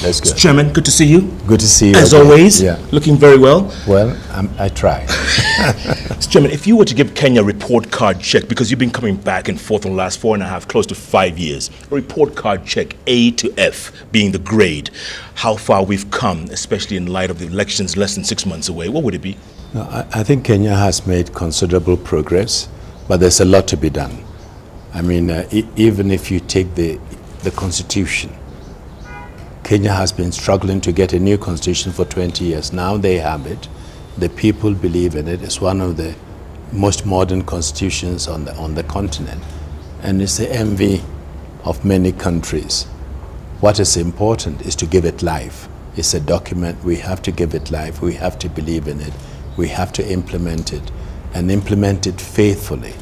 That's good. Chairman, good to see you. Good to see you. As again. always, yeah. Looking very well. Well, I try. Chairman, if you were to give Kenya a report card check, because you've been coming back and forth in the last 4.5, close to 5 years, a report card check, A to F being the grade, how far we've come, especially in light of the elections less than 6 months away, what would it be? No, I think Kenya has made considerable progress, but there's a lot to be done. I mean, even if you take the constitution, Kenya has been struggling to get a new constitution for 20 years. Now they have it. The people believe in it. It's one of the most modern constitutions on the continent. And it's the envy of many countries. What is important is to give it life. It's a document. We have to give it life. We have to believe in it. We have to implement it, and implement it faithfully.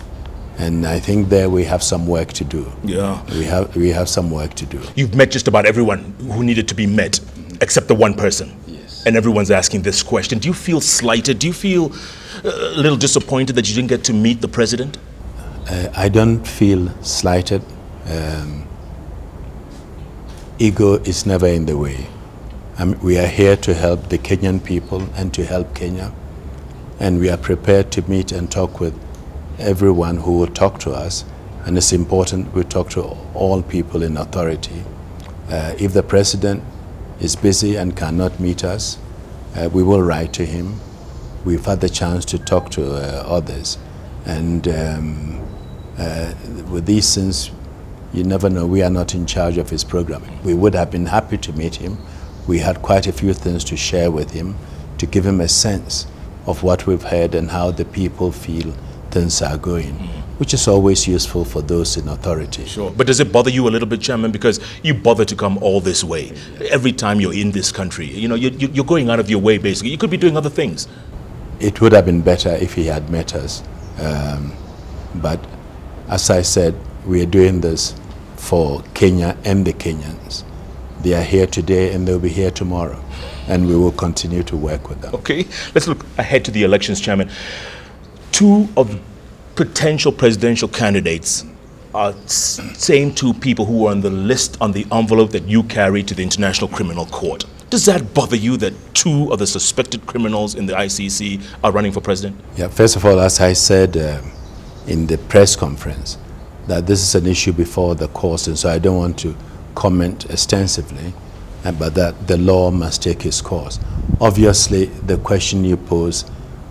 And I think there we have some work to do. Yeah. We have some work to do. You've met just about everyone who needed to be met, except the one person. Yes. And everyone's asking this question. Do you feel slighted? Do you feel a little disappointed that you didn't get to meet the president? I don't feel slighted. Ego is never in the way. We are here to help the Kenyan people and to help Kenya. And we are prepared to meet and talk with everyone who will talk to us. And it's important we talk to all people in authority. If the president is busy and cannot meet us, we will write to him. We've had the chance to talk to others. And with these things, you never know. We are not in charge of his programming. We would have been happy to meet him. We had quite a few things to share with him, to give him a sense of what we've heard and how the people feel things are going, which is always useful for those in authority. Sure. But does it bother you a little bit, Chairman, because you bother to come all this way? Every time you're in this country, you know, you're going out of your way, basically. You could be doing other things. It would have been better if he had met us. But as I said, we are doing this for Kenya and the Kenyans. They are here today and they'll be here tomorrow. And we will continue to work with them. Okay, let's look ahead to the elections, Chairman. Two of the potential presidential candidates are same two people who are on the list on the envelope that you carry to the International Criminal Court. Does that bother you that two of the suspected criminals in the ICC are running for president? Yeah, first of all, as I said in the press conference, that this is an issue before the courts, and so I don't want to comment extensively, but that the law must take its course. Obviously, the question you pose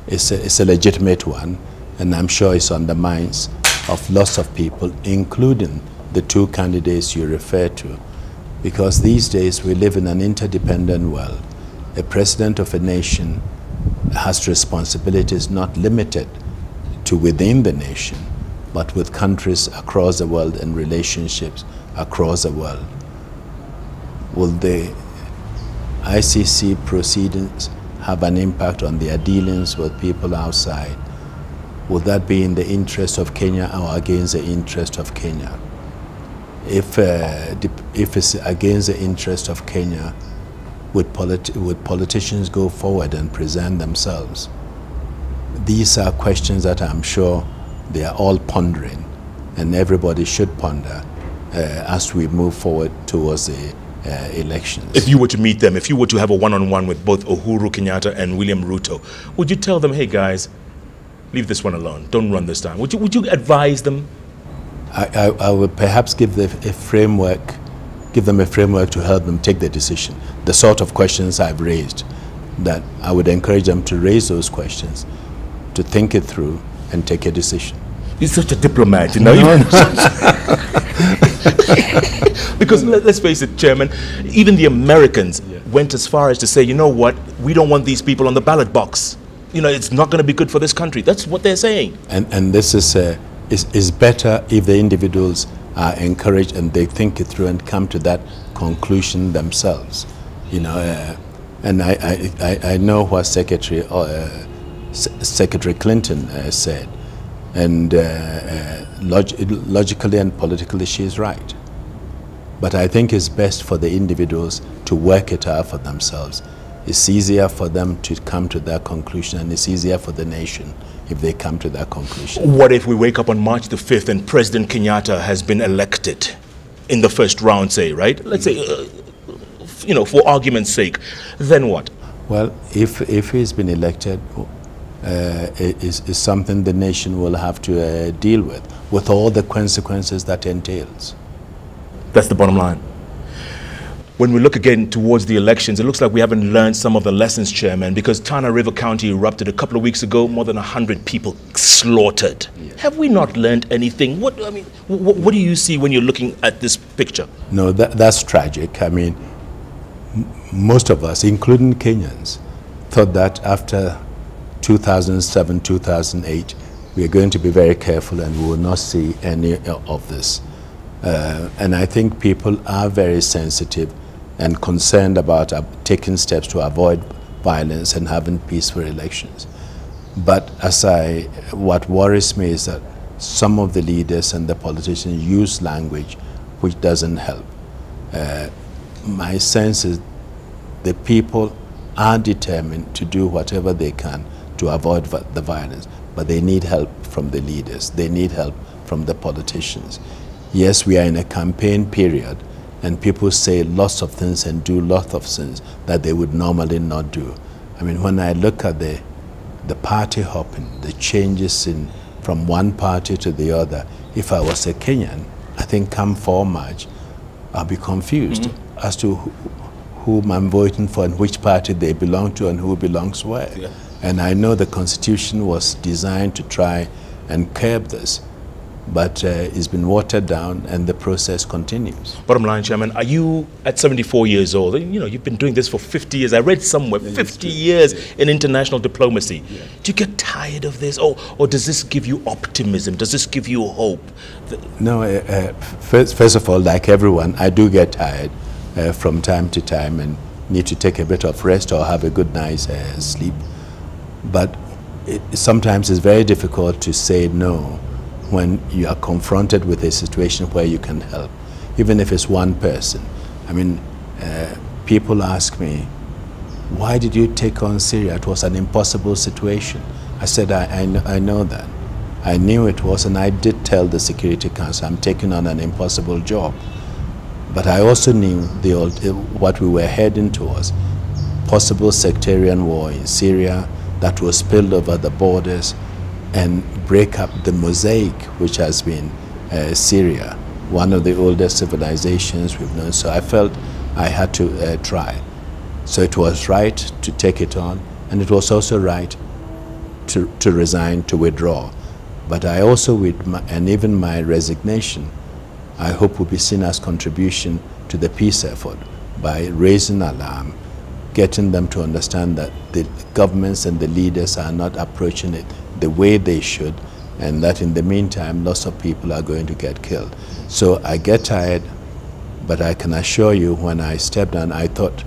is a legitimate one, and I'm sure it's on the minds of lots of people, including the two candidates you refer to, because these days we live in an interdependent world. A president of a nation has responsibilities not limited to within the nation, but with countries across the world and relationships across the world. Will the ICC proceedings have an impact on their dealings with people outside? Would that be in the interest of Kenya or against the interest of Kenya? If it's against the interest of Kenya, would politicians go forward and present themselves? These are questions that I'm sure they are all pondering, and everybody should ponder as we move forward towards the elections. If you were to meet them, if you were to have a one-on-one with both Uhuru Kenyatta and William Ruto, would you tell them, hey guys, leave this one alone, don't run this time? Would you advise them? I would perhaps give them a framework to help them take the decision. The sort of questions I've raised, that I would encourage them to raise those questions, to think it through and take a decision. You're such a diplomat, you know. Because let's face it, Chairman, even the Americans went as far as to say, you know what, we don't want these people on the ballot box. You know, it's not going to be good for this country. That's what they're saying. And this is better if the individuals are encouraged and they think it through and come to that conclusion themselves. You know, and I know what Secretary Clinton said, and logically and politically she is right. But I think it's best for the individuals to work it out for themselves. It's easier for them to come to that conclusion, and it's easier for the nation if they come to that conclusion. What if we wake up on March the 5th and President Kenyatta has been elected in the first round, say, right? Let's say you know, for argument's sake, then what? Well, if he's been elected, is something the nation will have to deal with all the consequences that entails. That's the bottom line. When we look again towards the elections, it looks like we haven't learned some of the lessons, Chairman, because Tana River County erupted a couple of weeks ago, more than 100 people slaughtered. Yeah. Have we not learned anything? What do you see when you're looking at this picture? No, that's tragic. I mean, most of us, including Kenyans, thought that after 2007, 2008, we are going to be very careful and we will not see any of this. And I think people are very sensitive and concerned about taking steps to avoid violence and having peaceful elections. But what worries me is that some of the leaders and the politicians use language which doesn't help. My sense is the people are determined to do whatever they can to avoid the violence, but they need help from the leaders. They need help from the politicians. Yes, we are in a campaign period, and people say lots of things and do lots of things that they would normally not do. I mean, when I look at the party hopping, the changes from one party to the other, if I was a Kenyan, I think come 4 March, I'll be confused as to whom I'm voting for and which party they belong to and who belongs where. Yeah. And I know the Constitution was designed to try and curb this, but it's been watered down and the process continues. Bottom line, Chairman, are you at 74 years old? You know, you've been doing this for 50 years. I read somewhere 50 years in international diplomacy. Yeah. Do you get tired of this? Or does this give you optimism? Does this give you hope? No, first of all, like everyone, I do get tired from time to time and need to take a bit of rest or have a good night's sleep. But sometimes it's very difficult to say no when you are confronted with a situation where you can help, even if it's one person. I mean, people ask me, why did you take on Syria? It was an impossible situation. I said, I know that. I knew it was, and I did tell the Security Council, I'm taking on an impossible job. But I also knew what we were heading towards, possible sectarian war in Syria that was spilled over the borders and break up the mosaic which has been Syria, one of the oldest civilizations we've known. So I felt I had to try. So it was right to take it on, and it was also right to resign, to withdraw. But I also, and even my resignation, I hope will be seen as contribution to the peace effort by raising alarm, getting them to understand that the governments and the leaders are not approaching it the way they should, and that in the meantime lots of people are going to get killed. So I get tired, but I can assure you when I stepped down, I thought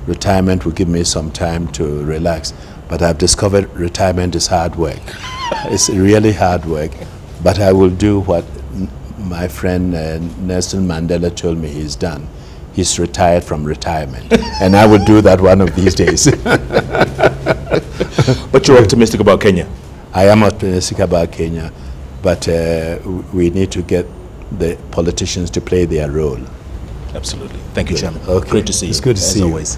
retirement would give me some time to relax. But I've discovered retirement is hard work. It's really hard work. But I will do what my friend Nelson Mandela told me he's done. He's retired from retirement. And I will do that one of these days. But you're optimistic about Kenya? I am optimistic about Kenya, but we need to get the politicians to play their role. Absolutely. Thank you, Chairman. Okay. Great to see you. It's good to see you. As always.